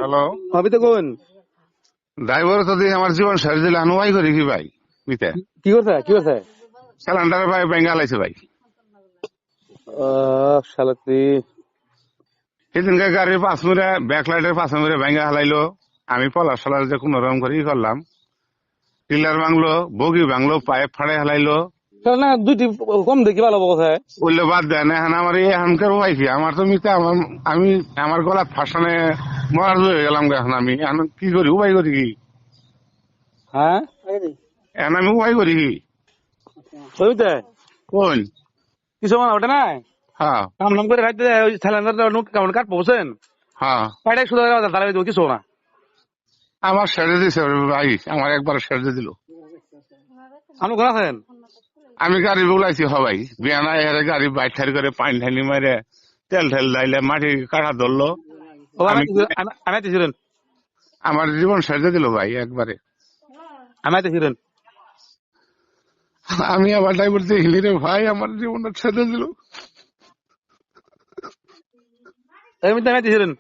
Hello, ভাবি তো কোন ড্রাইভার তো দিয়ে আমার জীবন শেষ দিলে আনুয়াই করি কি ভাই মিতে কি করছে সিলিন্ডার ভাই বেঙ্গা লাইছে ভাই। শালাতি সেদিনকে গাড়ির পাঁচ মিনিটে ব্যাকলাইটের পাঁচ মিনিটে বেঙ্গা হালাইলো। আমি পলাশ সালার যে কোন রকম করে করলাম, টিলার ভাঙলো, বগি ভাঙলো, পাইপ ফাড়ে হালাইলো। না দুইটি কম দেখি ভালো কথা বললে বাদ দেয় না, এখন আমার এই এখনকার উপায় কি? আমার তো মিতে আমি আমার গলা ফাঁসানে মরার হয়ে গেলাম। এখন আমি এখন কি করি, উপায় করি কি? হ্যাঁ এখন আমি উপায় করি কি? ছবিতে কোন? কিছু মানে ওটা নাই হ্যাঁ কাম নাম করে খাইতে ওই সিলিন্ডার কেমন কাট পৌঁছেন হ্যাঁ, পাইটা শুধু দাঁড়াই দেবো কিছু না আমার সেরে দিছে ভাই, আমার একবার সেরে দিল। আপনি কোন আছেন আমি গাড়ি বুলাইছি হবাই বিয়ানা এর গাড়ি বাইট ঠারি করে পানি ঠানি মারে তেল ঠেল দাইলে মাটি কাটা ধরলো। ও আমি আইতেছিলেন আমার জীবন সেরে দিল ভাই একবারে। আমি আইতেছিলেন আমি আবার ড্রাইভার দেখিনি রে ভাই, আমার জীবনটা ছেড়ে দিল। আমি আইতেছিলেন